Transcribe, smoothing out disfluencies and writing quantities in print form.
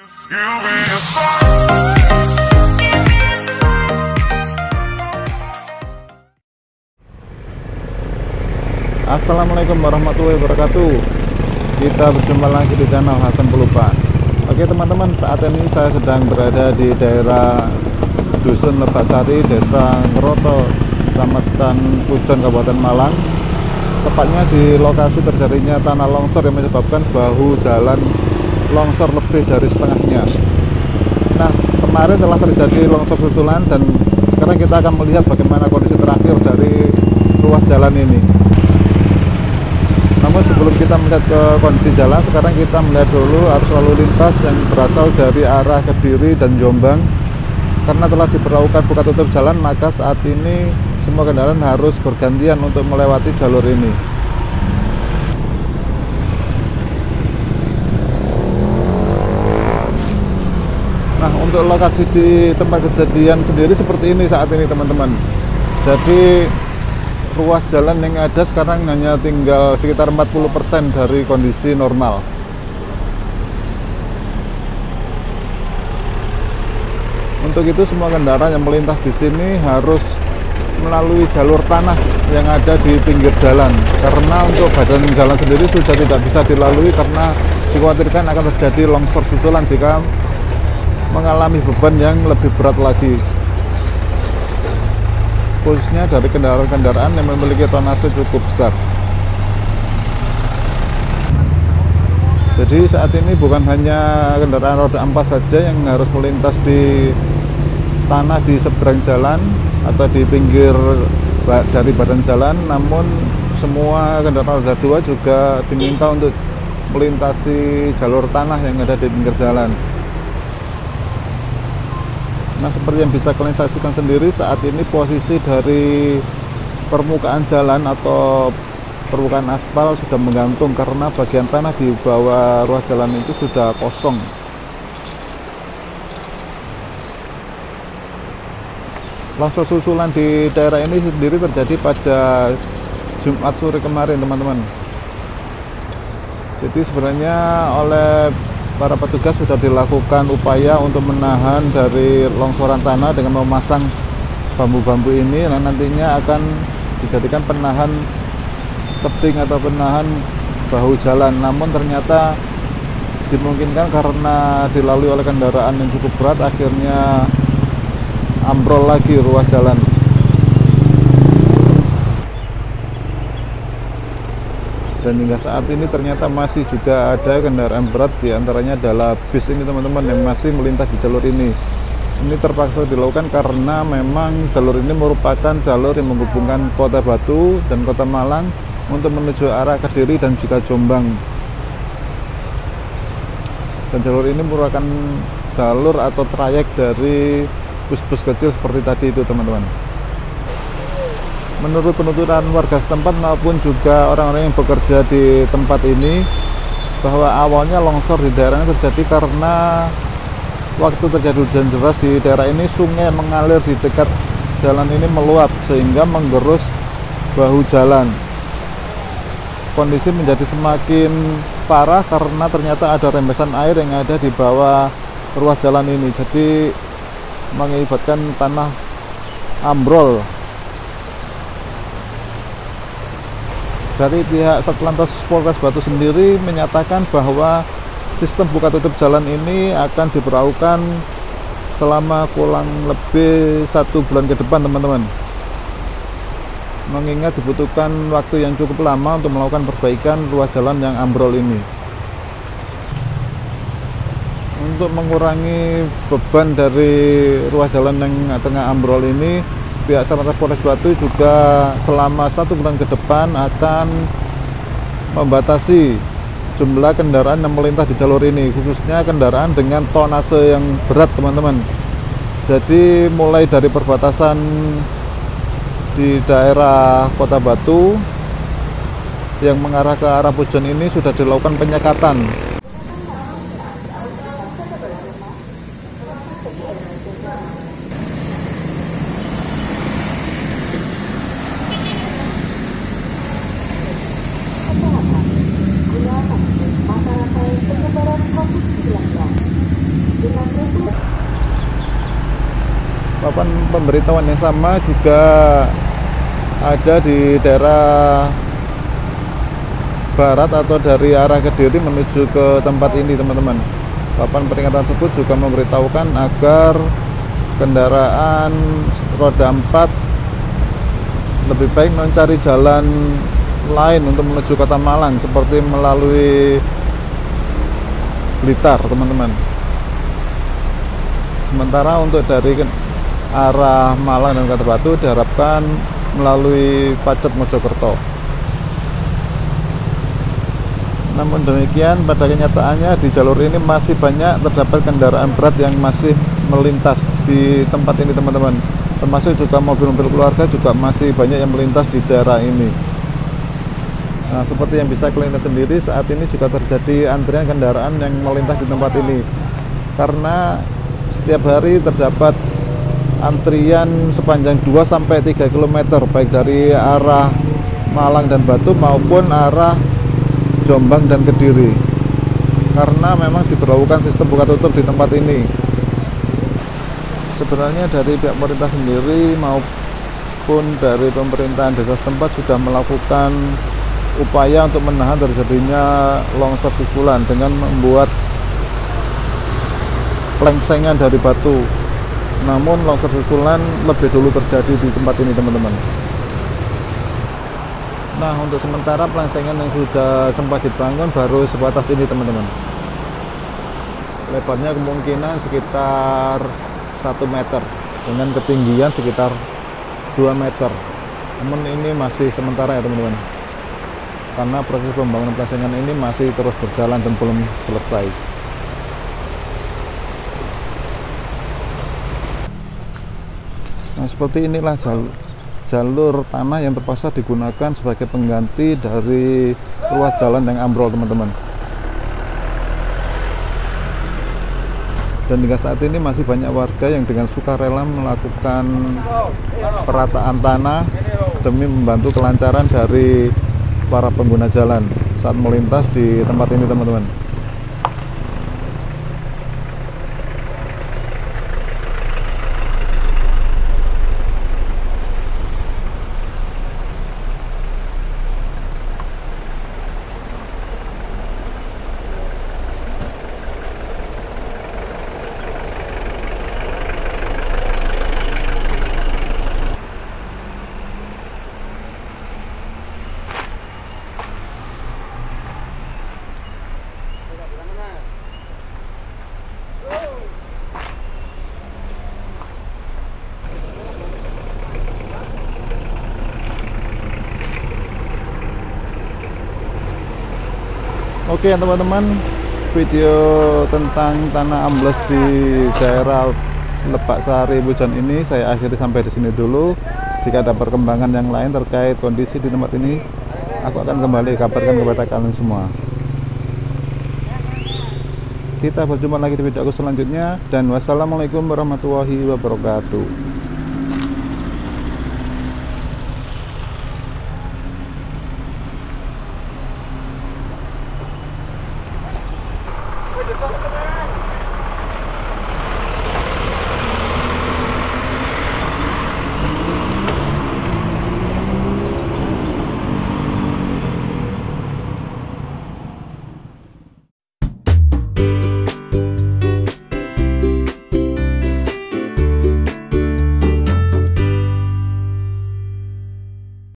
Assalamualaikum warahmatullahi wabarakatuh. Kita berjumpa lagi di channel Hasan Pelupa. Oke teman-teman, saat ini saya sedang berada di daerah Dusun Lebak-Sari, Desa Ngeroto, Kecamatan Pujon, Kabupaten Malang. Tepatnya di lokasi terjadinya tanah longsor yang menyebabkan bahu jalan longsor lebih dari setengahnya. Nah, kemarin telah terjadi longsor susulan dan sekarang kita akan melihat bagaimana kondisi terakhir dari ruas jalan ini. Namun sebelum kita melihat ke kondisi jalan, sekarang kita melihat dulu arus lalu lintas yang berasal dari arah Kediri dan Jombang. Karena telah diberlakukan buka tutup jalan, maka saat ini semua kendaraan harus bergantian untuk melewati jalur ini. Nah, untuk lokasi di tempat kejadian sendiri seperti ini saat ini teman-teman. Jadi ruas jalan yang ada sekarang hanya tinggal sekitar 40% dari kondisi normal. Untuk itu semua kendaraan yang melintas di sini harus melalui jalur tanah yang ada di pinggir jalan. Karena untuk badan jalan sendiri sudah tidak bisa dilalui karena dikhawatirkan akan terjadi longsor susulan jika mengalami beban yang lebih berat lagi. Khususnya dari kendaraan-kendaraan yang memiliki tonase cukup besar. Jadi saat ini bukan hanya kendaraan roda 4 saja yang harus melintas di tanah di seberang jalan atau di pinggir dari badan jalan, namun semua kendaraan roda 2 juga diminta untuk melintasi jalur tanah yang ada di pinggir jalan. Nah, seperti yang bisa kalian saksikan sendiri, saat ini posisi dari permukaan jalan atau permukaan aspal sudah menggantung karena bagian tanah di bawah ruas jalan itu sudah kosong. Longsor susulan di daerah ini sendiri terjadi pada Jumat sore kemarin teman-teman. Jadi sebenarnya oleh para petugas sudah dilakukan upaya untuk menahan dari longsoran tanah dengan memasang bambu-bambu ini. Nah, nantinya akan dijadikan penahan tebing atau penahan bahu jalan. Namun ternyata dimungkinkan karena dilalui oleh kendaraan yang cukup berat, akhirnya ambrol lagi ruas jalan. Dan hingga saat ini ternyata masih juga ada kendaraan berat, diantaranya adalah bis ini teman-teman yang masih melintas di jalur ini. Ini terpaksa dilakukan karena memang jalur ini merupakan jalur yang menghubungkan Kota Batu dan Kota Malang untuk menuju arah Kediri dan juga Jombang. Dan jalur ini merupakan jalur atau trayek dari bus-bus kecil seperti tadi itu teman-teman. Menurut penuturan warga setempat maupun juga orang-orang yang bekerja di tempat ini, bahwa awalnya longsor di daerah ini terjadi karena waktu terjadi hujan deras di daerah ini, sungai mengalir di dekat jalan ini meluap sehingga menggerus bahu jalan. Kondisi menjadi semakin parah karena ternyata ada rembesan air yang ada di bawah ruas jalan ini, jadi mengakibatkan tanah ambrol. Dari pihak Satlantas Polres Batu sendiri menyatakan bahwa sistem buka tutup jalan ini akan diberlakukan selama kurang lebih 1 bulan ke depan teman-teman, mengingat dibutuhkan waktu yang cukup lama untuk melakukan perbaikan ruas jalan yang ambrol ini. Untuk mengurangi beban dari ruas jalan yang tengah ambrol ini, pihak Satlantas Polres Batu juga selama 1 bulan ke depan akan membatasi jumlah kendaraan yang melintas di jalur ini, khususnya kendaraan dengan tonase yang berat teman-teman. Jadi mulai dari perbatasan di daerah Kota Batu yang mengarah ke arah Pujon ini sudah dilakukan penyekatan. papan pemberitahuan yang sama juga ada di daerah barat atau dari arah Kediri menuju ke tempat ini teman-teman. Papan peringatan tersebut juga memberitahukan agar kendaraan roda 4 lebih baik mencari jalan lain untuk menuju Kota Malang, seperti melalui Blitar teman-teman. Sementara untuk dari arah Malang dan Kota Batu diharapkan melalui Pacet Mojokerto. Namun demikian, pada kenyataannya di jalur ini masih banyak terdapat kendaraan berat yang masih melintas di tempat ini teman-teman. Termasuk juga mobil-mobil keluarga juga masih banyak yang melintas di daerah ini. Nah, seperti yang bisa kalian lihat sendiri, saat ini juga terjadi antrian kendaraan yang melintas di tempat ini. Karena setiap hari terdapat antrian sepanjang 2-3 km baik dari arah Malang dan Batu maupun arah Jombang dan Kediri. Karena memang diberlakukan sistem buka tutup di tempat ini. Sebenarnya dari pihak pemerintah sendiri maupun dari pemerintahan desa setempat sudah melakukan upaya untuk menahan terjadinya longsor susulan dengan membuat plengsengan dari batu. Namun longsor susulan lebih dulu terjadi di tempat ini teman-teman. Nah, untuk sementara plengsengan yang sudah sempat dibangun baru sebatas ini teman-teman. Lebarnya kemungkinan sekitar 1 meter dengan ketinggian sekitar 2 meter. Namun ini masih sementara ya teman-teman, karena proses pembangunan plengsengan ini masih terus berjalan dan belum selesai. Nah, seperti inilah jalur tanah yang terpaksa digunakan sebagai pengganti dari ruas jalan yang ambrol teman-teman. Dan hingga saat ini masih banyak warga yang dengan sukarela melakukan perataan tanah demi membantu kelancaran dari para pengguna jalan saat melintas di tempat ini teman-teman. Oke teman-teman, video tentang tanah ambles di daerah Lebak Sari Pujon ini saya akhiri sampai di sini dulu. Jika ada perkembangan yang lain terkait kondisi di tempat ini, aku akan kembali kabarkan kepada kalian semua. Kita berjumpa lagi di video aku selanjutnya, dan wassalamualaikum warahmatullahi wabarakatuh.